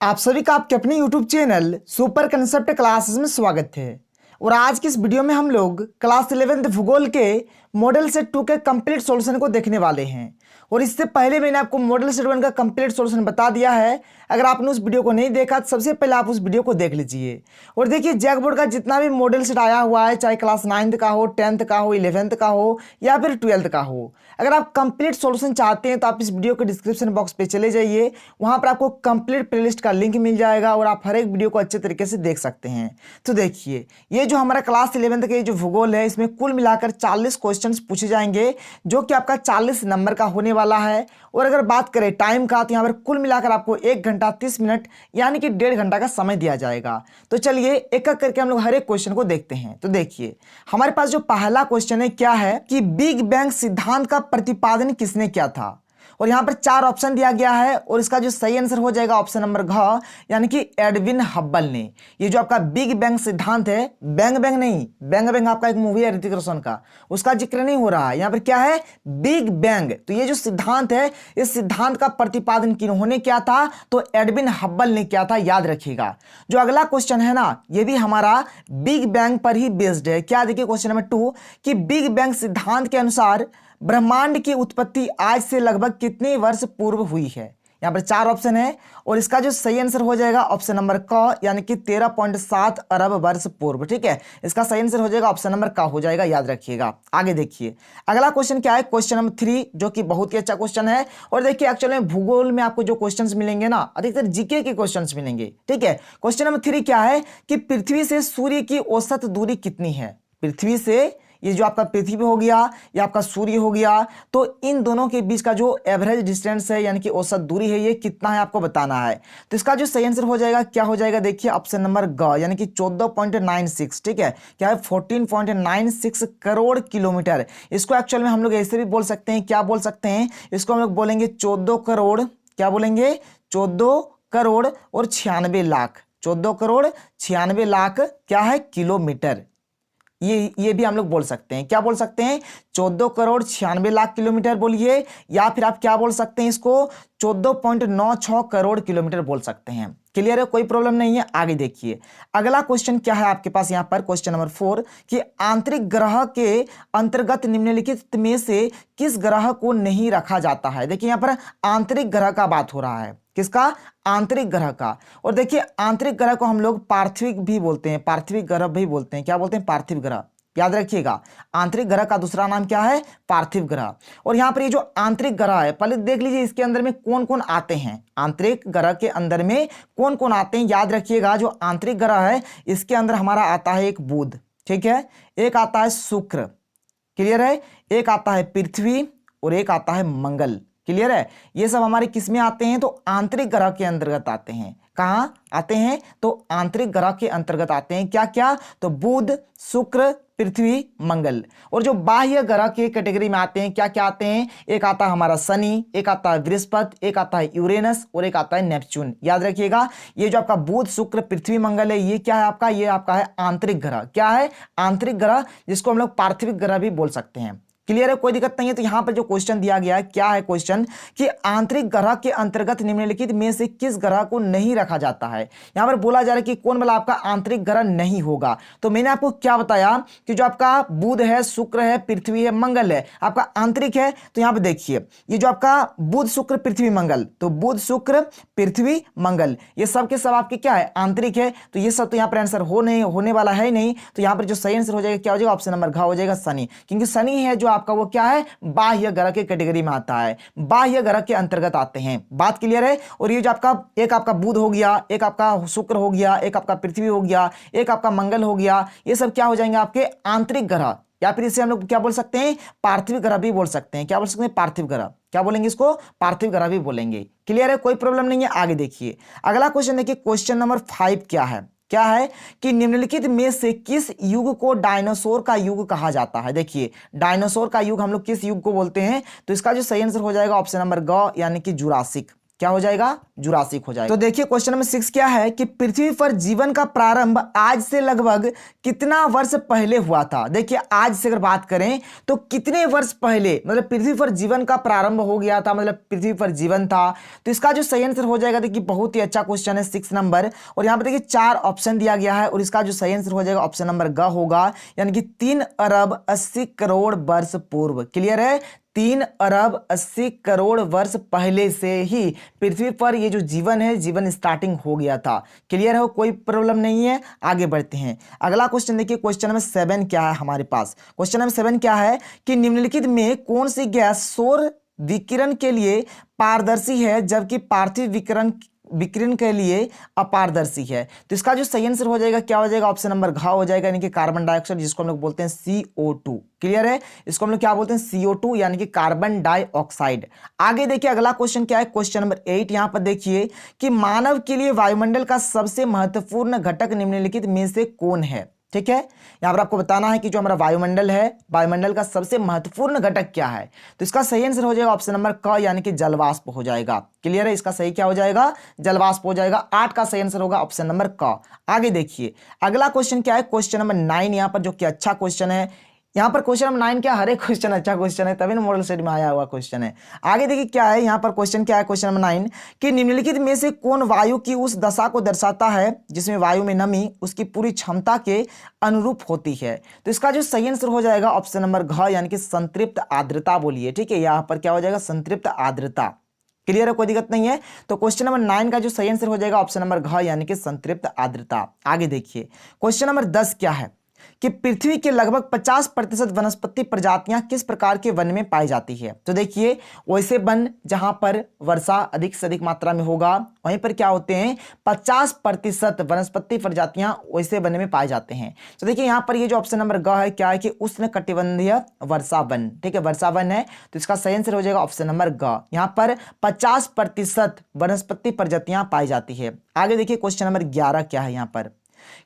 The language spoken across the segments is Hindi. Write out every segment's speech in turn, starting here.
आप सभी का आपके अपने YouTube channel super concept classes में स्वागत है। और आज की इस वीडियो में हम लोग क्लास 11th भूगोल के मॉडल सेट 2 के कंप्लीट सॉल्यूशन को देखने वाले हैं। और इससे पहले मैंने आपको मॉडल सेट 1 का कंप्लीट सॉल्यूशन बता दिया है। अगर आपने उस वीडियो को नहीं देखा तो सबसे पहले आप उस वीडियो को देख लीजिए। और देखिए जैक बोर्ड का जितना भी मॉडल सेट आया हुआ है, चाहे क्लास 9th का हो, 10th का हो, 11th का हो या फिर 12th का हो, अगर आप कंप्लीट सॉल्यूशन चाहते हैं तो आप इस वीडियो के डिस्क्रिप्शन बॉक्स पे चले जाइए। वहां पर आपको कंप्लीट प्लेलिस्ट का लिंक मिल जाएगा और आप हर एक वीडियो को अच्छे तरीके से देख सकते हैं। तो देखिए ये जो हमारा क्लास 11th के जो भूगोल है, इसमें कुल मिलाकर 40 क्वेश्चंस पूछे जाएंगे जो कि आपका 40 नंबर का होने वाला है। और अगर बात करें टाइम का तो यहाँ पर कुल मिलाकर आपको 1 घंटा 30 मिनट यानी कि 1.5 घंटा का समय दिया जाएगा। तो चलिए एक एक करके हम लोग हर एक क्वेश्चन को देखते हैं। तो देखिए हमारे पास जो पहला क्वेश्चन है क्या है कि बिग बैंग सिद्धांत का प्रतिपादन किसने किया था। और यहाँ पर 4 ऑप्शन दिया गया है और इसका जो सही आंसर हो जाएगा ऑप्शन नंबर घ, यानी कि एडविन हब्बल ने। ये जो आपका बिग बैंग सिद्धांत है, बैंग बैंग नहीं, बैंग बैंग आपका एक मूवी है ऋतिक रोशन का, उसका जिक्र नहीं हो रहा है। यहाँ पर क्या है, बिग बैंग। तो ये जो सिद्धांत है, इस सिद्धांत का प्रतिपादन किन्होंने किया था, तो एडविन हब्बल ने किया था, याद रखिएगा। जो अगला क्वेश्चन है ना, ये भी हमारा बिग बैंग पर ही बेस्ड है। क्या देखिए क्वेश्चन नंबर 2 कि बिग बैंग सिद्धांत के अनुसार ब्रह्मांड की उत्पत्ति आज से लगभग कितने वर्ष पूर्व हुई है। यहां पर 4 ऑप्शन है और इसका जो सही आंसर हो जाएगा ऑप्शन नंबर क, यानी कि 13.7 अरब वर्ष पूर्व। ठीक है, इसका सही आंसर हो जाएगा ऑप्शन नंबर क हो जाएगा, याद रखिएगा। आगे देखिए अगला क्वेश्चन क्या है, क्वेश्चन नंबर 3, जो कि बहुत ही अच्छा क्वेश्चन है। और देखिए एक्चुअली में भूगोल में आपको जो क्वेश्चंस मिलेंगे ना, अधिकतर जीके के क्वेश्चंस मिलेंगे। ठीक है, क्वेश्चन नंबर 3 क्या है कि पृथ्वी से सूर्य की औसत दूरी कितनी है। पृथ्वी से, ये जो आपका पृथ्वी हो गया या आपका सूर्य हो गया, तो इन दोनों के बीच का जो एवरेज डिस्टेंस है यानी कि औसत दूरी है, ये कितना है आपको बताना है। तो इसका जो सही आंसर हो जाएगा क्या हो जाएगा, देखिए ऑप्शन नंबर ग, यानी कि 14.96। ठीक है, क्या है 14.96 करोड़ किलोमीटर। इसको एक्चुअल में हम लोग ऐसे भी बोल सकते हैं, क्या बोल सकते हैं इसको, हम लोग बोलेंगे 14 करोड़, क्या बोलेंगे 14 करोड़ और 96 लाख, 14 करोड़ 96 लाख क्या है किलोमीटर। ये भी हम लोग बोल सकते हैं, क्या बोल सकते हैं 14 करोड़ 96 लाख किलोमीटर बोलिए, या फिर आप क्या बोल सकते हैं इसको 14.96 करोड़ किलोमीटर बोल सकते हैं। क्लियर है, कोई प्रॉब्लम नहीं है। आगे देखिए अगला क्वेश्चन क्या है आपके पास यहाँ पर, क्वेश्चन नंबर 4 कि आंतरिक ग्रह के अंतर्गत निम्नलिखित में से किस ग्रह को नहीं रखा जाता है। देखिए यहाँ पर आंतरिक ग्रह का बात हो रहा है, किसका, आंतरिक ग्रह का। और देखिए आंतरिक ग्रह को हम लोग पार्थिव भी बोलते हैं, पार्थिव ग्रह भी बोलते हैं, क्या बोलते हैं पार्थिव ग्रह, याद रखिएगा। आंतरिक ग्रह का दूसरा नाम क्या है, पार्थिव ग्रह। और यहां पर ये जो आंतरिक ग्रह है, पहले देख लीजिए इसके अंदर में कौन कौन आते हैं, आंतरिक ग्रह के अंदर में कौन कौन आते हैं। याद रखिएगा जो आंतरिक ग्रह है इसके अंदर हमारा आता है एक बुध, ठीक है, एक आता है शुक्र, क्लियर है, एक आता है पृथ्वी और एक आता है मंगल। क्लियर है, ये सब हमारे किस में आते हैं, तो आंतरिक ग्रह के अंतर्गत आते हैं। कहां आते हैं, तो आंतरिक ग्रह के अंतर्गत आते हैं। क्या क्या, तो बुध, शुक्र, पृथ्वी, मंगल। और जो बाह्य ग्रह के कैटेगरी में आते हैं, क्या क्या आते हैं, एक आता है हमारा शनि, एक आता है बृहस्पति, एक आता है यूरेनस और एक आता है नेपच्यून। याद रखिएगा ये जो आपका बुध, शुक्र, पृथ्वी, मंगल है, ये क्या है आपका, ये आपका है आंतरिक ग्रह। क्या है, आंतरिक ग्रह, जिसको हम लोग पार्थिव ग्रह भी बोल सकते हैं। क्लियर है, कोई दिक्कत नहीं है। तो यहां पर जो क्वेश्चन दिया गया है, क्या है क्वेश्चन कि आंतरिक ग्रह के अंतर्गत निम्नलिखित में से किस ग्रह को नहीं रखा जाता है। यहां पर बोला जा रहा है कि कौन वाला आपका आंतरिक ग्रह नहीं होगा। तो मैंने आपको क्या बताया कि जो आपका बुध है, शुक्र है, पृथ्वी है, मंगल है, आपका आंतरिक है। तो यहां पर देखिए ये जो आपका बुध, शुक्र, पृथ्वी, मंगल, तो बुध, शुक्र, पृथ्वी, मंगल, ये सब के सब आपके क्या है, आंतरिक है। तो ये सब तो यहां पर आंसर होने वाला है नहीं। तो यहां पर जो सही आंसर हो जाएगा क्या हो जाएगा, ऑप्शन नंबर घ हो जाएगा, शनि। क्योंकि शनि है जो आपका वो क्या है, बाह्य ग्रह के कैटेगरी में आता है, बाह्य ग्रह के अंतर्गत आते हैं। बात क्लियर है। और ये जो आपका एक आपका बुध हो गया, एक आपका शुक्र हो गया, एक आपका पृथ्वी हो गया, एक आपका मंगल हो गया, ये सब क्या हो जाएंगे आपके आंतरिक ग्रह, या फिर इसे हम लोग क्या बोल सकते हैं, पार्थिव ग्रह भी बोल सकते हैं। क्या बोल सकते हैं, पार्थिव ग्रह, क्या बोलेंगे इसको, पार्थिव ग्रह भी बोलेंगे। क्लियर है, कोई प्रॉब्लम नहीं है। आगे देखिए अगला क्वेश्चन देखिए, क्वेश्चन नंबर 5 क्या है, क्या है कि निम्नलिखित में से किस युग को डायनासोर का युग कहा जाता है। देखिए डायनासोर का युग हम लोग किस युग को बोलते हैं, तो इसका जो सही आंसर हो जाएगा ऑप्शन नंबर ग, यानी कि जुरासिक। क्या हो जाएगा, जुरासिक हो जाएगा। तो देखिए क्वेश्चन नंबर 6 क्या है कि पृथ्वी पर जीवन का प्रारंभ आज से लगभग कितना वर्ष पहले हुआ था। देखिए आज से अगर बात करें तो कितने वर्ष पहले मतलब पृथ्वी पर जीवन का प्रारंभ हो गया था, मतलब पृथ्वी पर जीवन था। तो इसका जो सही आंसर हो जाएगा, देखिए बहुत ही अच्छा क्वेश्चन है 6 नंबर, और यहाँ पर देखिए 4 ऑप्शन दिया गया है और इसका जो सही आंसर हो जाएगा ऑप्शन नंबर ग होगा, यानी कि 3 अरब 80 करोड़ वर्ष पूर्व। क्लियर है, 3 अरब 80 करोड़ वर्ष पहले से ही पृथ्वी पर ये जो जीवन है, जीवन स्टार्टिंग हो गया था। क्लियर है, कोई प्रॉब्लम नहीं है। आगे बढ़ते हैं, अगला क्वेश्चन देखिए, क्वेश्चन नंबर 7 क्या है हमारे पास। क्वेश्चन नंबर 7 क्या है कि निम्नलिखित में कौन सी गैस सौर विकिरण के लिए पारदर्शी है जबकि पार्थिव विकिरण के लिए अपारदर्शी है। तो इसका जो सही आंसर हो जाएगा क्या हो जाएगा, ऑप्शन नंबर घ हो जाएगा, यानी कि कार्बन डाइऑक्साइड, जिसको हम लोग बोलते हैं CO2। क्लियर है, इसको हम लोग क्या बोलते हैं, CO2 यानी कि कार्बन डाइऑक्साइड। आगे देखिए अगला क्वेश्चन क्या है, क्वेश्चन नंबर 8। यहां पर देखिए कि मानव के लिए वायुमंडल का सबसे महत्वपूर्ण घटक निम्नलिखित में से कौन है। ठीक है, यहां पर आपको बताना है कि जो हमारा वायुमंडल है, वायुमंडल का सबसे महत्वपूर्ण घटक क्या है। तो इसका सही आंसर हो जाएगा ऑप्शन नंबर क, यानी कि जलवाष्प हो जाएगा। क्लियर है, इसका सही क्या हो जाएगा, जलवाष्प हो जाएगा। 8 का सही आंसर होगा ऑप्शन नंबर क। आगे देखिए अगला क्वेश्चन क्या है, क्वेश्चन नंबर 9 यहां पर, जो कि अच्छा क्वेश्चन है। यहाँ पर क्वेश्चन नंबर 9 क्या, हर एक क्वेश्चन अच्छा क्वेश्चन है, तभी ना मॉडल सेट में आया हुआ क्वेश्चन है। आगे देखिए क्या है, यहाँ पर क्वेश्चन क्या है, क्वेश्चन नंबर 9 कि निम्नलिखित में से कौन वायु की उस दशा को दर्शाता है जिसमें वायु में नमी उसकी पूरी क्षमता के अनुरूप होती है। तो इसका जो सही आंसर हो जाएगा ऑप्शन नंबर घ, यानी कि संतृप्त आर्द्रता बोलिए। ठीक है, यहाँ पर क्या हो जाएगा, संतृप्त आर्द्रता। क्लियर है, कोई दिक्कत नहीं है। तो क्वेश्चन नंबर 9 का जो सही आंसर हो जाएगा ऑप्शन नंबर घ, यानी कि संतृप्त आर्द्रता। आगे देखिए क्वेश्चन नंबर 10 क्या है कि पृथ्वी के लगभग 50% वनस्पति प्रजातियां किस प्रकार के वन में पाई जाती है। तो देखिए वैसे वन जहां पर वर्षा अधिक से अधिक मात्रा में होगा वहीं पर क्या होते हैं, 50% वनस्पति प्रजातियां वैसे वन में पाए जाते हैं। तो देखिए यहां पर ये जो ऑप्शन नंबर ग है क्या है कि उष्णकटिबंधीय वर्षा वन। ठीक है, वर्षा वन है, तो इसका सही आंसर हो जाएगा ऑप्शन नंबर ग। यहां पर 50% वनस्पति प्रजातियां पाई जाती है। आगे देखिए क्वेश्चन नंबर 11 क्या है, यहां पर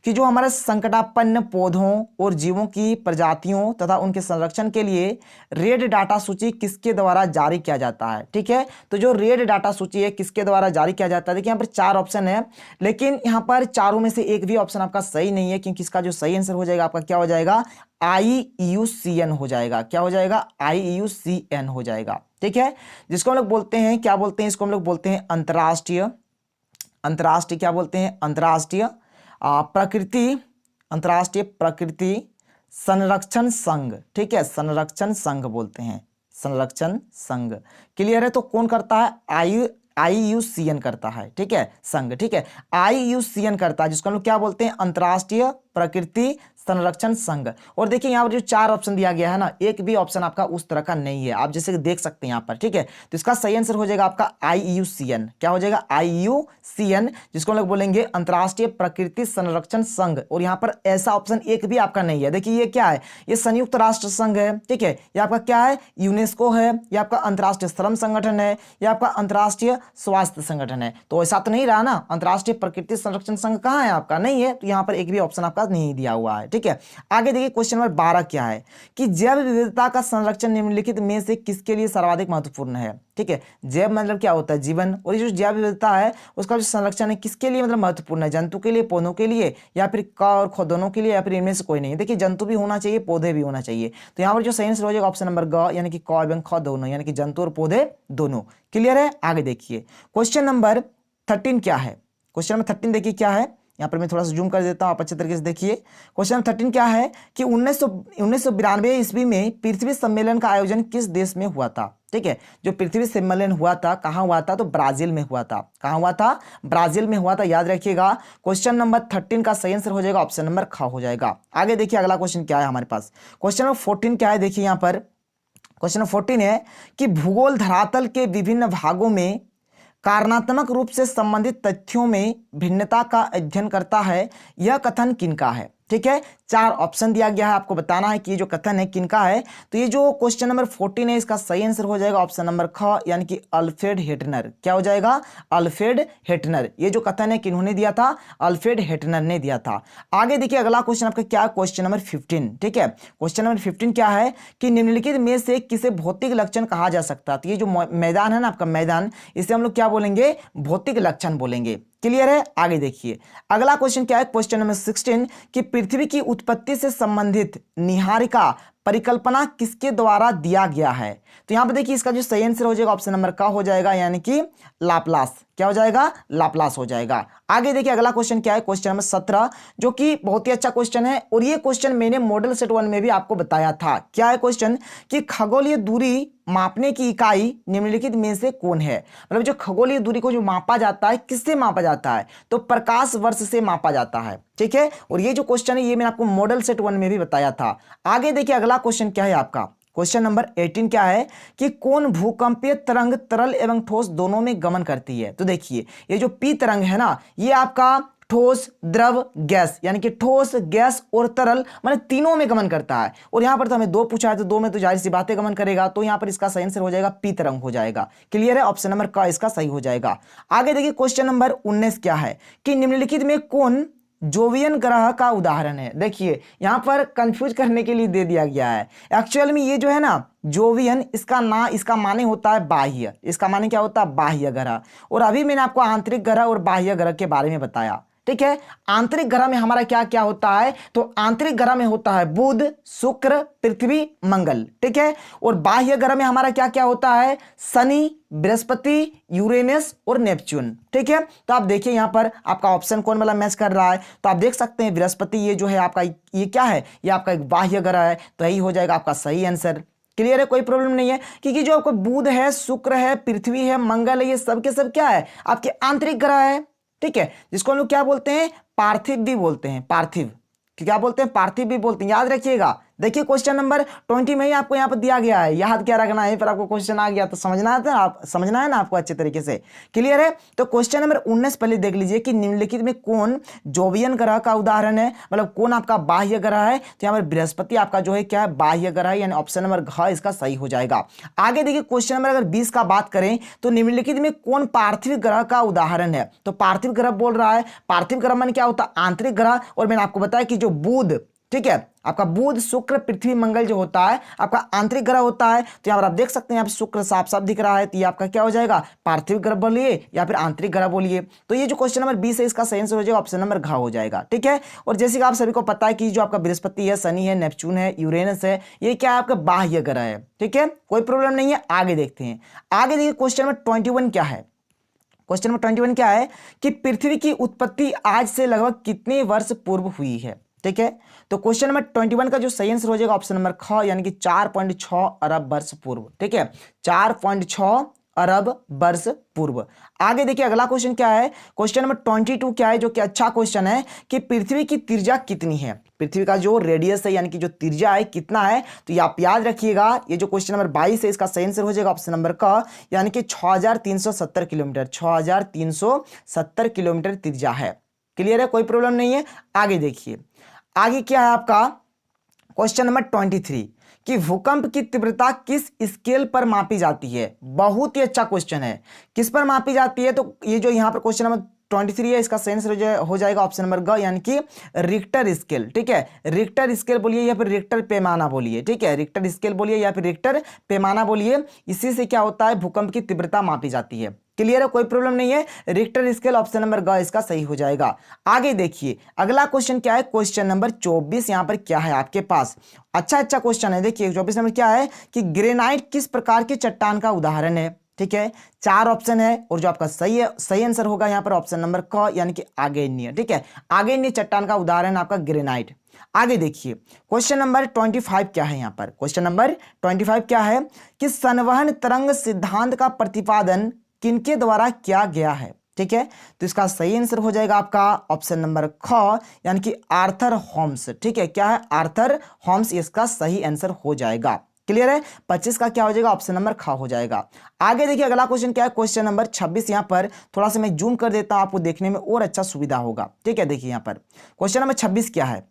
कि जो हमारा संकटापन्न पौधों और जीवों की प्रजातियों तथा उनके संरक्षण के लिए रेड डाटा सूची किसके द्वारा जारी किया जाता है। ठीक है, तो जो रेड डाटा सूची है किसके द्वारा जारी किया जाता है। देखिए यहाँ पर 4 ऑप्शन है, लेकिन यहाँ पर चारों में से एक भी ऑप्शन आपका सही नहीं है, क्योंकि इसका जो सही आंसर हो जाएगा आपका क्या हो जाएगा, IUCN हो जाएगा। क्या हो जाएगा, IUCN हो जाएगा। ठीक है, जिसको हम लोग बोलते हैं, क्या बोलते हैं इसको, हम लोग बोलते हैं अंतर्राष्ट्रीय क्या बोलते हैं, अंतर्राष्ट्रीय प्रकृति संरक्षण संघ। ठीक है, संरक्षण संघ बोलते हैं, संरक्षण संघ। क्लियर है, तो कौन करता है, IUCN करता है। ठीक है, संघ। ठीक है, IUCN करता है, जिसको हम लोग क्या बोलते हैं, अंतर्राष्ट्रीय प्रकृति संरक्षण संघ। और देखिए यहाँ पर जो 4 ऑप्शन दिया गया है ना, एक भी ऑप्शन आपका उस तरह का नहीं है, आप जैसे देख सकते हैं यहाँ पर। ठीक है, तो इसका सही आंसर हो जाएगा आपका IUCN। क्या हो जाएगा, IUCN, जिसको हम लोग बोलेंगे अंतर्राष्ट्रीय प्रकृति संरक्षण संघ। और यहाँ पर ऐसा ऑप्शन एक भी आपका नहीं है। देखिए ये क्या है, ये संयुक्त राष्ट्र संघ है। ठीक है, ये आपका क्या है, यूनेस्को है, ये आपका अंतर्राष्ट्रीय श्रम संगठन है, ये आपका अंतर्राष्ट्रीय स्वास्थ्य संगठन है। तो ऐसा तो नहीं रहा ना, अंतर्राष्ट्रीय प्रकृति संरक्षण संघ कहाँ है आपका, नहीं है। तो यहाँ पर एक भी ऑप्शन आपका नहीं दिया हुआ है। ठीक है, आगे देखिए क्वेश्चन नंबर 12 क्या है कि जैव विविधता का संरक्षण निम्नलिखित में से किसके लिए सर्वाधिक महत्वपूर्ण है। ठीक है, जैव मतलब क्या होता है, जीवन, और ये जो जैव विविधता है उसका जो संरक्षण है किसके लिए मतलब महत्वपूर्ण है, जंतु के लिए, पौधों के लिए, या फिर क और ख दोनों के लिए, या फिर इनमें से कोई नहीं। देखिए जंतु भी होना चाहिए, पौधे भी होना चाहिए। तो यहाँ पर जो सही आंसर हो जाएगा ऑप्शन नंबर ग, यानी कि क एवं ख दोनों, यानी कि जंतु और पौधे दोनों। क्लियर है, आगे देखिए क्वेश्चन नंबर 13 क्या है। क्वेश्चन नंबर 13 देखिए क्या है, यहाँ पर मैं थोड़ा सा जूम कर देता हूँ, आप अच्छे तरीके से देखिए। क्वेश्चन नंबर 13 क्या है कि 1992 ईस्वी में पृथ्वी सम्मेलन का आयोजन किस देश में हुआ था। ठीक है, जो पृथ्वी सम्मेलन हुआ था कहाँ हुआ था, तो ब्राजील में हुआ था। कहाँ हुआ था, ब्राजील में हुआ था, याद रखिएगा। क्वेश्चन नंबर 13 का सही आंसर हो जाएगा ऑप्शन नंबर ख हो जाएगा। आगे देखिए अगला क्वेश्चन क्या है हमारे पास। क्वेश्चन नंबर 14 क्या है, देखिए यहाँ पर क्वेश्चन नंबर 14 है कि भूगोल धरातल के विभिन्न भागों में कारणात्मक रूप से संबंधित तथ्यों में भिन्नता का अध्ययन करता है, यह कथन किनका है। ठीक है, 4 ऑप्शन दिया गया है, आपको बताना है कि ये जो कथन है किनका है। तो ये जो क्वेश्चन नंबर 14 है इसका सही आंसर हो जाएगा ऑप्शन नंबर ख, यानी कि अल्फ्रेड हेटनर। क्या हो जाएगा? अल्फ्रेड हेटनर। ये जो कथन है किन्होंने दिया था? अल्फ्रेड हेटनर ने दिया था। आगे देखिए अगला क्वेश्चन आपका क्या है, क्वेश्चन नंबर 15। ठीक है, क्वेश्चन नंबर 15 क्या है कि निम्नलिखित में से किसे भौतिक लक्षण कहा जा सकता है। तो ये जो मैदान है ना आपका मैदान, इसे हम लोग क्या बोलेंगे? भौतिक लक्षण बोलेंगे। क्लियर है? आगे देखिए अगला क्वेश्चन क्या है, क्वेश्चन नंबर 16 कि पृथ्वी की उत्पत्ति से संबंधित निहारिका परिकल्पना किसके द्वारा दिया गया है। तो यहां पर देखिए इसका जो सही आंसर हो जाएगा ऑप्शन नंबर का हो जाएगा, यानी कि लाप्लास। क्या हो जाएगा? लाप्लास हो जाएगा। आगे देखिए अगला क्वेश्चन क्या है, क्वेश्चन नंबर 17, जो कि बहुत ही अच्छा क्वेश्चन है और ये क्वेश्चन मैंने मॉडल सेट 1 में भी आपको बताया था। क्या है क्वेश्चन कि खगोलीय दूरी मापने की इकाई निम्नलिखित में से कौन है। मतलब जो खगोलीय दूरी को जो मापा जाता है किससे मापा जाता है? तो प्रकाश वर्ष से मापा जाता है। ठीक है, और ये जो क्वेश्चन है ये मैंने आपको मॉडल सेट 1 में भी बताया था। आगे देखिए अगला क्वेश्चन क्या है आपका, क्वेश्चन नंबर 18 क्या है कि कौन भूकंपीय तरंग तरल एवं ठोस दोनों में गमन करती है। तो देखिए ये जो पी तरंग है ना, ये आपका ठोस, द्रव, गैस, यानी कि ठोस, गैस और तरल मतलब तीनों में गमन करता है। और यहां पर तो हमें 2 पूछा है, तो 2 में तो जाहिर सी बातें गमन करेगा, तो यहां पर इसका सही आंसर हो जाएगा पी तरंग हो जाएगा। क्लियर है? ऑप्शन नंबर का इसका सही हो जाएगा। आगे देखिए क्वेश्चन नंबर 19 क्या है कि निम्नलिखित में कौन जोवियन ग्रह का उदाहरण है। देखिए यहां पर कंफ्यूज करने के लिए दे दिया गया है। एक्चुअल में ये जो है ना जोवियन, इसका माने होता है बाह्य। इसका माने क्या होता है? बाह्य ग्रह। और अभी मैंने आपको आंतरिक ग्रह और बाह्य ग्रह के बारे में बताया। ठीक है, आंतरिक ग्रह में हमारा क्या क्या होता है? तो आंतरिक ग्रह में होता है बुध, शुक्र, पृथ्वी, मंगल। ठीक है, और बाह्य ग्रह में हमारा क्या क्या होता है? शनि, बृहस्पति, यूरेनस और नेपच्यून। ठीक है, तो आप देखिए यहां पर आपका ऑप्शन कौन वाला मैच कर रहा है। तो आप देख सकते हैं बृहस्पति ये जो है आपका, ये क्या है? ये आपका एक बाह्य ग्रह है, तो यही हो जाएगा आपका सही आंसर। क्लियर है? कोई प्रॉब्लम नहीं है, क्योंकि जो आपको बुध है, शुक्र है, पृथ्वी है, मंगल है, ये सब के सब क्या है? आपके आंतरिक ग्रह है। ठीक है, जिसको हम लोग क्या बोलते हैं? पार्थिव भी बोलते हैं। पार्थिव क्या बोलते हैं? पार्थिव भी बोलते हैं। याद रखिएगा। देखिए क्वेश्चन नंबर 20 में ही आपको यहाँ पर दिया गया है, याद क्या रखना है, फिर आपको क्वेश्चन आ गया तो समझना है ना आपको अच्छे तरीके से। क्लियर है? तो क्वेश्चन नंबर 19 पहले देख लीजिए कि निम्नलिखित में कौन जोवियन ग्रह का उदाहरण है, मतलब कौन आपका बाह्य ग्रह है। तो यहाँ पर बृहस्पति आपका जो है क्या है? बाह्य ग्रह है, यानी ऑप्शन नंबर घ इसका सही हो जाएगा। आगे देखिए क्वेश्चन नंबर अगर 20 का बात करें तो निम्नलिखित में कौन पार्थिव ग्रह का उदाहरण है। तो पार्थिव ग्रह बोल रहा है, पार्थिव ग्रह माने क्या होता है? आंतरिक ग्रह। और मैंने आपको बताया कि जो बुध, ठीक है, आपका बुध, शुक्र, पृथ्वी, मंगल जो होता है आपका आंतरिक ग्रह होता है। तो यहां पर आप देख सकते हैं यहाँ पर शुक्र साफ साफ दिख रहा है, तो ये आपका क्या हो जाएगा? पार्थिव ग्रह बोलिए या फिर आंतरिक ग्रह बोलिए। तो ये जो क्वेश्चन नंबर 20 है इसका सही आंसर हो जाएगा ऑप्शन नंबर घ हो जाएगा। ठीक है, और जैसे कि आप सभी को पता है कि जो आपका बृहस्पति है, शनि है, नेपच्यून है, यूरेनस है, ये क्या है? आपका बाह्य ग्रह है। ठीक है, कोई प्रॉब्लम नहीं है। आगे देखते हैं। आगे देखिए क्वेश्चन नंबर 21 क्या है। क्वेश्चन नंबर 21 क्या है कि पृथ्वी की उत्पत्ति आज से लगभग कितने वर्ष पूर्व हुई है। ठीक है, तो क्वेश्चन नंबर 21 का जो सही आंसर हो जाएगा ऑप्शन नंबर ख, यानी कि 4.6 अरब वर्ष पूर्व। ठीक है, 4.6 अरब वर्ष पूर्व। आगे देखिए अगला क्वेश्चन क्या है, क्वेश्चन नंबर 22 क्या है, जो कि अच्छा क्वेश्चन है कि पृथ्वी की त्रिज्या कितनी है। पृथ्वी का जो रेडियस है यानी कि जो त्रिज्या है कितना है, तो ये आप याद रखिएगा। ये जो क्वेश्चन नंबर 22 है इसका सही आंसर हो जाएगा ऑप्शन नंबर क, यानी कि 6370 किलोमीटर। 6370 किलोमीटर त्रिज्या है। क्लियर है? कोई प्रॉब्लम नहीं है। आगे देखिए आगे क्या है आपका क्वेश्चन नंबर 23 कि भूकंप की तीव्रता किस स्केल पर मापी जाती है। बहुत ही अच्छा क्वेश्चन है, किस पर मापी जाती है। तो ये जो यहाँ पर क्वेश्चन नंबर 23 है इसका सही आंसर हो जाएगा ऑप्शन नंबर ग, यानी कि रिक्टर स्केल। ठीक है, रिक्टर स्केल बोलिए या फिर रिक्टर पैमाना बोलिए। ठीक है, रिक्टर स्केल बोलिए या फिर रिक्टर पैमाना बोलिए, इसी से क्या होता है? भूकंप की तीव्रता मापी जाती है। क्लियर है? कोई प्रॉब्लम नहीं है। रिक्टर स्केल ऑप्शन नंबर ग इसका सही हो जाएगा। आगे देखिए अगला क्वेश्चन क्या है, क्वेश्चन नंबर 24 यहां पर क्या है आपके पास। अच्छा क्वेश्चन है। देखिए 24 नंबर क्या है कि ग्रेनाइट किस प्रकार की चट्टान का उदाहरण है। ठीक है, 4 ऑप्शन है और जो आपका सही आंसर होगा यहाँ पर ऑप्शन नंबर क, यानी कि आग्नेय। ठीक है, आग्नेय चट्टान का उदाहरण आपका ग्रेनाइट। आगे देखिए क्वेश्चन नंबर 25 क्या है। यहाँ पर क्वेश्चन नंबर 25 क्या है कि संवहन तरंग सिद्धांत का प्रतिपादन किनके द्वारा किया गया है। ठीक है, तो इसका सही आंसर हो जाएगा आपका ऑप्शन नंबर ख, यानी कि आर्थर होम्स। ठीक है, क्या है? आर्थर होम्स इसका सही आंसर हो जाएगा। क्लियर है? 25 का क्या हो जाएगा? ऑप्शन नंबर ख हो जाएगा। आगे देखिए अगला क्वेश्चन क्या है, क्वेश्चन नंबर 26। यहां पर थोड़ा सा मैं जूम कर देता हूं, आपको देखने में और अच्छा सुविधा होगा। ठीक है, देखिए यहां पर क्वेश्चन नंबर 26 क्या है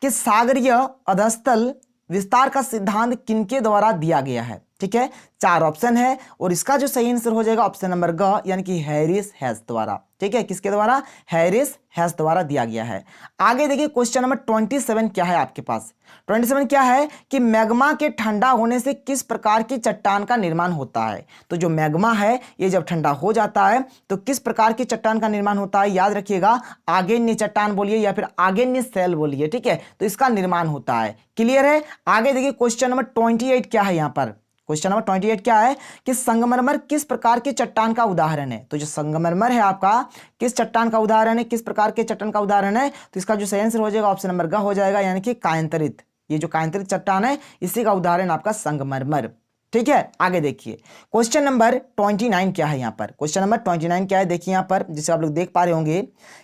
कि सागरीय अधस्तल विस्तार का सिद्धांत किनके द्वारा दिया गया है। ठीक है, 4 ऑप्शन है और इसका जो सही आंसर हो जाएगा ऑप्शन नंबर ग, यानी कि हैरिस हेस द्वारा। ठीक है, किसके द्वारा? हैरिस हेस द्वारा दिया गया है। आगे देखिए क्वेश्चन नंबर 27 क्या है आपके पास। 27 क्या है कि मैग्मा के ठंडा होने से किस प्रकार की चट्टान का निर्माण होता है। तो जो मैग्मा है ये जब ठंडा हो जाता है तो किस प्रकार की चट्टान का निर्माण होता है, याद रखिएगा, आग्नेय चट्टान बोलिए या फिर आग्नेय सेल बोलिए। ठीक है, तो इसका निर्माण होता है। क्लियर है। आगे देखिए क्वेश्चन नंबर 28 क्या है यहाँ पर। क्वेश्चन नंबर 28 क्या है कि संगमरमर किस प्रकार की चट्टान का उदाहरण है। तो जो संगमरमर है आपका किस चट्टान का उदाहरण है, किस प्रकार के चट्टान का उदाहरण है, तो इसका जो सही आंसर हो जाएगा ऑप्शन नंबर ग हो जाएगा, यानी कि कायांतरित। ये जो कायांतरित चट्टान है इसी का उदाहरण आपका संगमरमर। ठीक है, आगे देखिए क्वेश्चन नंबर 29 क्या है यहाँ पर। क्वेश्चन नंबर 29 क्या है, देखिए यहाँ पर जिसे आप लोग देख पा रहे होंगे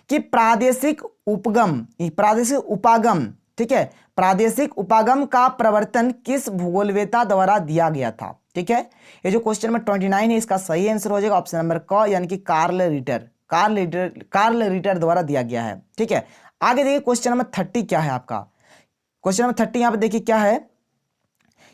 कि प्रादेशिक उपागम, ठीक है, प्रादेशिक उपागम का प्रवर्तन किस भूगोलवेत्ता द्वारा दिया गया था। ठीक है, ये जो क्वेश्चन नंबर 29 है इसका सही आंसर हो जाएगा ऑप्शन नंबर क, यानी कि कार्ल रिटर द्वारा दिया गया है। ठीक है, आगे देखिए क्वेश्चन नंबर 30 क्या है आपका। क्वेश्चन नंबर 30 यहां पर देखिए क्या है,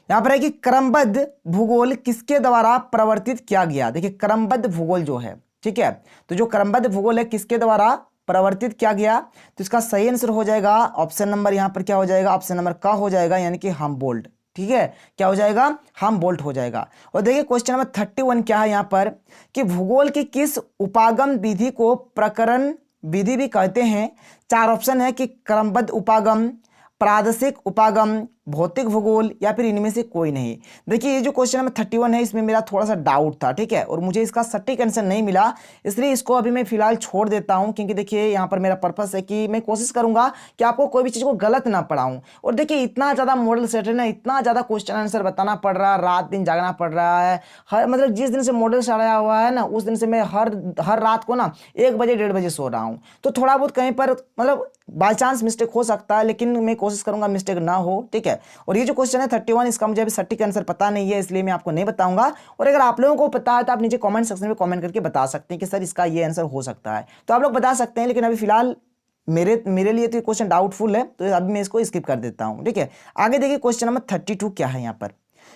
यहां पर है कि क्रमबद्ध भूगोल किसके द्वारा प्रवर्तित किया गया। देखिए क्रमबद्ध भूगोल जो है, ठीक है, तो जो क्रमबद्ध भूगोल है किसके द्वारा प्रवर्तित किया गया, तो इसका सही आंसर हो जाएगा ऑप्शन नंबर यहां पर क्या हो जाएगा, ऑप्शन नंबर क हो जाएगा, यानी कि हमबोल्ट। ठीक है, क्या हो जाएगा, हमबोल्ट हो जाएगा। और देखिए क्वेश्चन नंबर 31 क्या है यहां पर कि भूगोल की किस उपागम विधि को प्रकरण विधि भी कहते हैं। 4 ऑप्शन है कि क्रमबद्ध उपागम, प्रादेशिक उपागम, भौतिक भूगोल या फिर इनमें से कोई नहीं। देखिए ये जो क्वेश्चन नंबर 31 है इसमें मेरा थोड़ा सा डाउट था। ठीक है, और मुझे इसका सटीक आंसर नहीं मिला, इसलिए इसको अभी मैं फिलहाल छोड़ देता हूं, क्योंकि देखिए यहाँ पर मेरा पर्पस है कि मैं कोशिश करूंगा कि आपको कोई भी चीज़ को गलत ना पढ़ाऊं। और देखिए इतना ज़्यादा मॉडल सेट है ना, इतना ज़्यादा क्वेश्चन आंसर बताना पड़ रहा है, रात दिन जागना पड़ रहा है। हर मतलब जिस दिन से मॉडल सेट आया हुआ है ना उस दिन से मैं हर रात को ना 1 बजे 1:30 बजे सो रहा हूँ। तो थोड़ा बहुत कहीं पर मतलब बाई चांस मिस्टेक हो सकता है, लेकिन मैं कोशिश करूंगा मिस्टेक ना हो। ठीक है, और ये जो क्वेश्चन है 31 इसका मुझे अभी सटीक आंसर पता नहीं है, इसलिए मैं आपको नहीं बताऊंगा। और अगर आप लोगों को पता है तो आप नीचे कमेंट सेक्शन में कमेंट करके बता सकते हैं कि सर इसका ये आंसर हो सकता है, तो आप लोग बता सकते हैं। लेकिन अभी फिलहाल मेरे लिए तो क्वेश्चन डाउटफुल है, तो अभी मैं इसको स्किप कर देता हूं। ठीक है, आगे देखिए क्वेश्चन नंबर 32 क्या है यहाँ पर।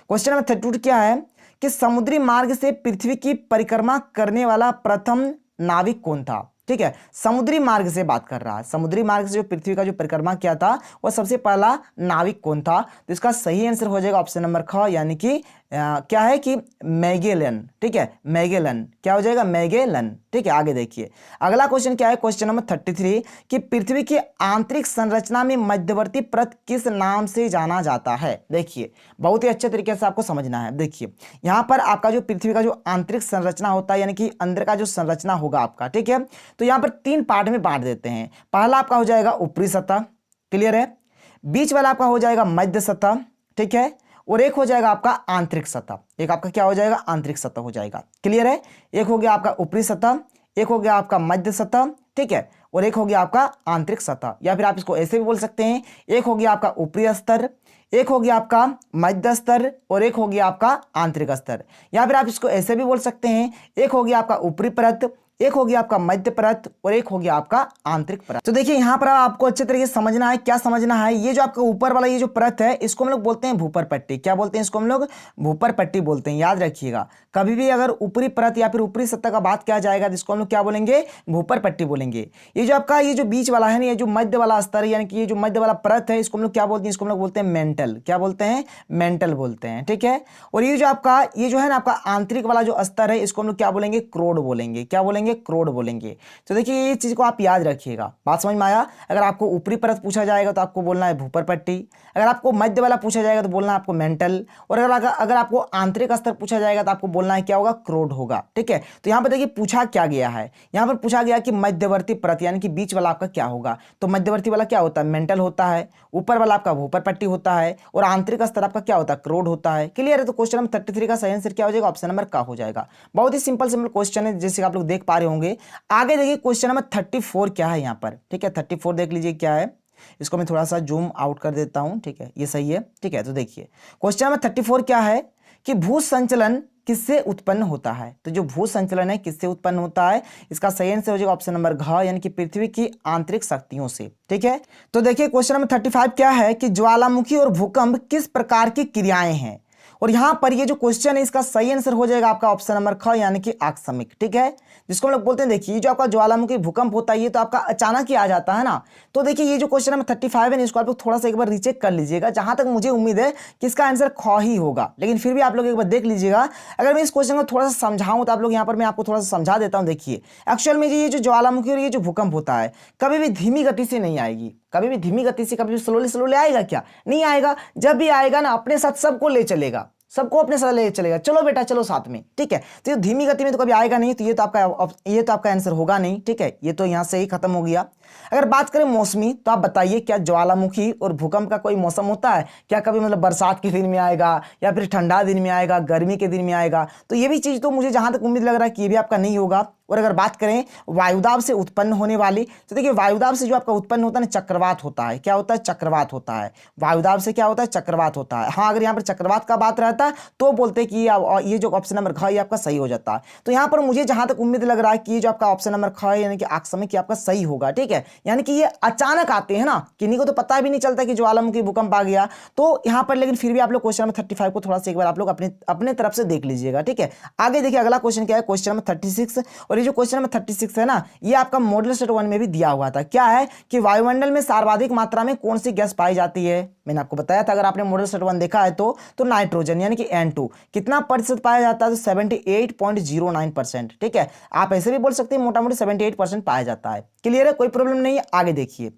क्वेश्चन नंबर 32 क्या है कि समुद्री मार्ग से पृथ्वी की परिक्रमा करने वाला प्रथम नाविक कौन था। ठीक है, समुद्री मार्ग से बात कर रहा है, समुद्री मार्ग से जो पृथ्वी का जो परिक्रमा किया था वह सबसे पहला नाविक कौन था। तो इसका सही आंसर हो जाएगा ऑप्शन नंबर ख, यानी कि क्या है कि मैगेलन। ठीक है, मैगेलन क्या हो जाएगा, मैगेलन। ठीक है, आगे देखिए अगला क्वेश्चन क्या है, क्वेश्चन नंबर 33 कि पृथ्वी की आंतरिक संरचना में मध्यवर्ती परत किस नाम से जाना जाता है। देखिए बहुत ही अच्छे तरीके से आपको समझना है। देखिए यहाँ पर आपका जो पृथ्वी का जो आंतरिक संरचना होता है, यानी कि अंदर का जो संरचना होगा आपका, ठीक है, तो यहाँ पर 3 पार्ट में बांट देते हैं। पहला आपका हो जाएगा ऊपरी सतह, क्लियर है, बीच वाला आपका हो जाएगा मध्य सतह, ठीक है, और एक हो जाएगा आपका आंतरिक सतह। एक आपका क्या हो जाएगा, आंतरिक सतह हो जाएगा। क्लियर है, एक हो गया आपका ऊपरी सतह, एक हो गया आपका मध्य सतह, ठीक है, और एक हो गया आपका आंतरिक सतह। या फिर आप इसको ऐसे भी बोल सकते हैं, एक हो गया आपका ऊपरी स्तर, एक हो गया आपका मध्य स्तर, और एक हो गया आपका आंतरिक स्तर। या फिर आप इसको ऐसे भी बोल सकते हैं, एक हो गया आपका ऊपरी परत, एक हो गया आपका मध्य परत, और एक हो गया आपका आंतरिक परत। तो देखिए यहां पर आपको अच्छे तरीके से समझना है, क्या समझना है, ये जो आपका ऊपर वाला ये जो परत है इसको हम लोग बोलते हैं भूपर पट्टी। क्या बोलते हैं इसको हम लोग, भूपर पट्टी बोलते हैं। याद रखिएगा कभी भी अगर ऊपरी परत या फिर ऊपरी सतह का बात किया जाएगा तो इसको हम लोग क्या बोलेंगे, भूपर पट्टी बोलेंगे। ये जो आपका ये जो बीच वाला है ना, ये जो मध्य वाला स्तर यानी कि ये जो मध्य वाला परत है इसको हम लोग क्या बोलते हैं, इसको हम लोग बोलते हैं मेंटल। क्या बोलते हैं, मेंटल बोलते हैं। ठीक है, और ये जो आपका ये जो है ना आपका आंतरिक वाला जो स्तर है इसको हम लोग क्या बोलेंगे, क्रोड बोलेंगे। क्या बोलेंगे, क्रोड बोलेंगे। तो देखिए ये चीज को आप याद रखिएगा। बात समझ में आया। अगर आपको ऊपरी परत पूछा जाएगा तो आपको बोलना है भूपर पट्टी, अगर आपको मध्य वाला पूछा जाएगा तो बोलना है आपको मेंटल, और अगर आपको आंतरिक स्तर पूछा जाएगा तो आपको बोलना है क्या होगा, क्रोड होगा। ठीक है, तो यहाँ पर देखिए पूछा क्या गया है, यहाँ पर पूछा गया कि मध्यवर्ती परत यानी कि बीच वाला आपका क्या होगा। तो मध्यवर्ती वाला क्या होता है, मेंटल होता है, ऊपर वाला आपका भूपर पट्टी होता है, और आंतरिक स्तर आपका क्या होता है, क्रोड होता है। क्लियर है। तो क्वेश्चन नंबर 33 का सही आंसर क्या हो जाएगा, ऑप्शन नंबर का हो जाएगा। बहुत ही सिंपल क्वेश्चन है जैसे आप लोग देख पा रहे होंगे। आगे देखिए क्वेश्चन नंबर 34 क्या है यहाँ पर। ठीक है, 34 देख लीजिए क्या है, इसको मैं थोड़ा सा जूम आउट कर देता हूं। ठीक है, ये सही है। ठीक है, तो देखिए क्वेश्चन नंबर 34 क्या है कि भू संचलन किससे उत्पन्न होता है। तो जो भू संचलन है किससे उत्पन्न होता है, इसका सही आंसर हो जाएगा ऑप्शन नंबर घ, यानी कि पृथ्वी की आंतरिक शक्तियों से। ठीक है, तो देखिए क्वेश्चन नंबर 35 क्या है कि ज्वालामुखी और भूकंप किस प्रकार की क्रियाएं हैं। और यहां पर ये जो क्वेश्चन है इसका सही आंसर हो जाएगा आपका ऑप्शन नंबर ख, यानी कि आकस्मिक। ठीक है, जिसको हम लोग बोलते हैं, देखिए जो आपका ज्वालामुखी भूकंप होता है ये तो आपका अचानक ही आ जाता है ना। तो देखिए ये जो क्वेश्चन नंबर 35 है इसको आप लोग थोड़ा सा एक बार रीचेक कर लीजिएगा। जहां तक मुझे उम्मीद है कि इसका आंसर ख ही होगा, लेकिन फिर भी आप लोग एक बार देख लीजिएगा। अगर मैं इस क्वेश्चन को थोड़ा सा समझाऊं तो आप लोग यहाँ पर मैं आपको थोड़ा सा समझा देता हूँ। देखिए एक्चुअल में ये जो ज्वालामुखी और ये जो भूकंप होता है कभी भी धीमी गति से नहीं आएगी, कभी भी धीमी गति से, कभी भी स्लोली स्लोली आएगा क्या, नहीं आएगा। जब भी आएगा ना अपने साथ सबको ले चलेगा, सबको अपने साथ ले चलेगा, चलो बेटा चलो साथ में। ठीक है, तो ये धीमी गति में तो कभी आएगा नहीं, तो ये तो आपका आंसर होगा नहीं। ठीक है, ये तो यहां से ही खत्म हो गया। अगर बात करें मौसमी, तो आप बताइए क्या ज्वालामुखी और भूकंप का कोई मौसम होता है क्या, कभी मतलब बरसात के दिन में आएगा या फिर ठंडा दिन में आएगा, गर्मी के दिन में आएगा। तो ये भी चीज तो मुझे जहां तक उम्मीद लग रहा है कि ये भी आपका नहीं होगा। और अगर बात करें वायुदाब से उत्पन्न होने वाली, तो देखिए वायुदाब से जो आपका उत्पन्न होता है ना चक्रवात होता है। क्या होता है, चक्रवात होता है। वायुदाब से क्या होता है, चक्रवात होता है। हाँ, अगर यहाँ पर चक्रवात का बात रहता है तो बोलते हैं कि ये जो ऑप्शन नंबर ख ये आपका सही हो जाता है। तो यहाँ पर मुझे जहां तक उम्मीद लग रहा है कि ये जो आपका ऑप्शन नंबर ख है यानी कि आकस्मिक आपका सही होगा। ठीक है, यानी कि ये अचानक आते हैं ना, किन्हीं को तो पता भी नहीं चलता कि ज्वालामुखी भूकंप आ गया। तो यहाँ पर लेकिन फिर भी आप लोग क्वेश्चन नंबर 35 को थोड़ा सा एक बार आप लोग अपने तरफ से देख लीजिएगा। ठीक है, आगे देखिए अगला क्वेश्चन क्या है, क्वेश्चन नंबर 36। और ये जो क्वेश्चन नंबर 36 है ना, ये आपका मॉडल सेट 1 में भी दिया हुआ था। क्या है कि वायुमंडल में सर्वाधिक मात्रा में कौन सी गैस पाई जाती है। मैंने आपको बताया था, अगर आपने मॉडल सेट 1 देखा है तो नाइट्रोजन यानी कि N2 कितना प्रतिशत पाया जाता है, तो 78.09%। ठीक है, आप ऐसे भी बोल सकते हैं मोटा मोटी 78% पाया जाता है। क्लियर है, कोई प्रॉब्लम नहीं है। आगे देखिए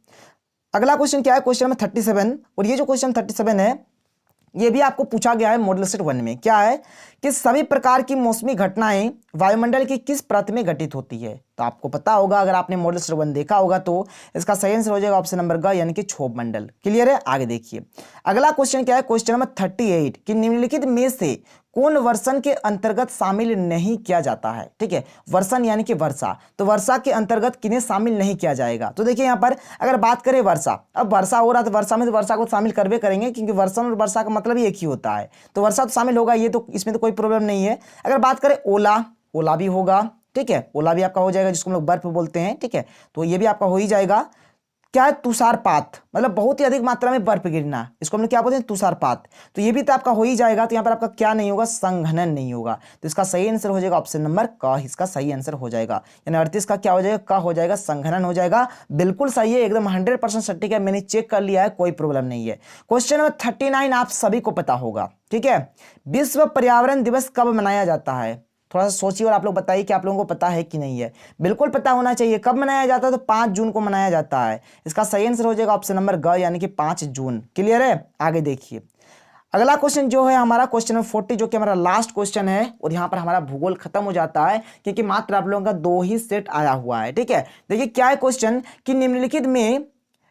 अगला क्वेश्चन क्या है, क्वेश्चन नंबर 37। और ये जो क्वेश्चन 37 है ये भी आपको पूछा गया है मॉडल सेट 1 में। क्या है कि सभी प्रकार की मौसमी घटनाएं वायुमंडल की किस परत में घटित होती है। तो आपको पता होगा, अगर आपने मॉडल सेट 1 देखा होगा तो इसका सही आंसर हो जाएगा ऑप्शन नंबर ग, यानी कि क्षोभ मंडल। क्लियर है, आगे देखिए अगला क्वेश्चन क्या है, क्वेश्चन नंबर 38 कि निम्नलिखित में से कौन वर्षण के अंतर्गत शामिल नहीं किया जाता है। ठीक है, वर्षण यानी कि वर्षा, तो वर्षा के अंतर्गत किन्हें शामिल नहीं किया जाएगा। तो देखिए यहाँ पर अगर बात करें वर्षा, अब वर्षा हो रहा है तो वर्षा में तो वर्षा को शामिल करवे करेंगे, क्योंकि वर्षण और वर्षा का मतलब ही एक ही होता है। तो वर्षा तो शामिल होगा, ये तो इसमें तो कोई प्रॉब्लम नहीं है। अगर बात करें ओला, ओला भी होगा। ठीक है, ओला भी आपका हो जाएगा, जिसको हम लोग बर्फ बोलते हैं। ठीक है, तो ये भी आपका हो ही जाएगा। क्या है, तुषारपात, मतलब बहुत ही अधिक मात्रा में बर्फ गिरना, इसको हम लोग क्या बोलते हैं, तुषारपात। तो ये भी तो आपका हो ही जाएगा। तो यहाँ पर आपका क्या नहीं होगा, संघनन नहीं होगा। तो इसका सही आंसर हो जाएगा ऑप्शन नंबर क, इसका सही आंसर हो जाएगा। यानी 38 का क्या हो जाएगा, क हो जाएगा, संघनन हो जाएगा। बिल्कुल सही है, एकदम 100% सटीक है, मैंने चेक कर लिया है, कोई प्रॉब्लम नहीं है। क्वेश्चन नंबर 39 आप सभी को पता होगा। ठीक है, विश्व पर्यावरण दिवस कब मनाया जाता है। थोड़ा सा सोचिए और आप लोग बताइए कि आप लोगों को पता है कि नहीं है। बिल्कुल पता होना चाहिए। कब मनाया जाता है, तो 5 जून को मनाया जाता है। इसका सही आंसर हो जाएगा ऑप्शन नंबर ग, यानी कि 5 जून। क्लियर है, आगे देखिए अगला क्वेश्चन जो है हमारा क्वेश्चन नंबर 40, जो कि हमारा लास्ट क्वेश्चन है। और यहाँ पर हमारा भूगोल खत्म हो जाता है, क्योंकि मात्र आप लोगों का 2 ही सेट आया हुआ है। ठीक है, देखिए क्या है क्वेश्चन कि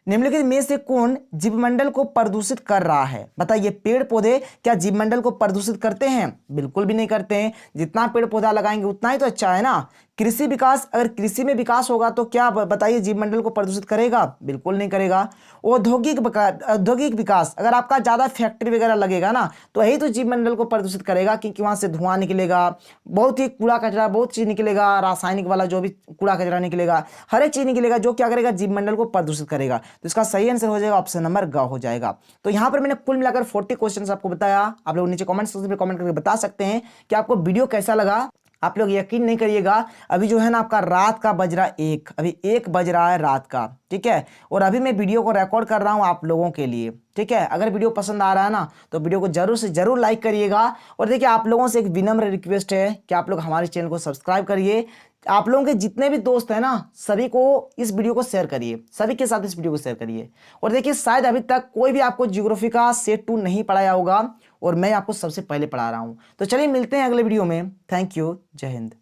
निम्नलिखित में से कौन जीवमंडल को प्रदूषित कर रहा है। बताइए, पेड़ पौधे क्या जीवमंडल को प्रदूषित करते हैं। बिल्कुल भी नहीं करते हैं। जितना पेड़ पौधा लगाएंगे उतना ही तो अच्छा है ना। कृषि विकास, अगर कृषि में विकास होगा तो क्या बताइए जीवमंडल को प्रदूषित करेगा, बिल्कुल नहीं करेगा। औद्योगिक विकास, अगर आपका ज्यादा फैक्ट्री वगैरह लगेगा ना तो यही तो जीवमंडल को प्रदूषित करेगा, क्योंकि वहां से धुआं निकलेगा, बहुत ही कूड़ा कचरा, बहुत चीज निकलेगा, रासायनिक वाला जो भी कूड़ा कचरा निकलेगा, हर एक चीज निकलेगा जो क्या करेगा, जीवमंडल को प्रदूषित करेगा। तो इसका सही आंसर हो जाएगा ऑप्शन नंबर ग हो जाएगा। तो यहाँ पर मैंने कुल मिलाकर 40 क्वेश्चन आपको बताया। आप लोग नीचे कमेंट सेक्शन में कमेंट करके बता सकते हैं कि आपको वीडियो कैसा लगा। आप लोग यकीन नहीं करिएगा, अभी जो है ना आपका रात का बज रहा 1, अभी 1 बज रहा है रात का। ठीक है, और अभी मैं वीडियो को रिकॉर्ड कर रहा हूं आप लोगों के लिए। ठीक है, अगर वीडियो पसंद आ रहा है ना तो वीडियो को जरूर से जरूर लाइक करिएगा। और देखिए आप लोगों से एक विनम्र रिक्वेस्ट है कि आप लोग हमारे चैनल को सब्सक्राइब करिए। आप लोगों के जितने भी दोस्त हैं ना सभी को इस वीडियो को शेयर करिए, सभी के साथ इस वीडियो को शेयर करिए। और देखिए शायद अभी तक कोई भी आपको ज्योग्राफी का सेट 2 नहीं पढ़ाया होगा, और मैं आपको सबसे पहले पढ़ा रहा हूं। तो चलिए मिलते हैं अगले वीडियो में। थैंक यू, जय हिंद।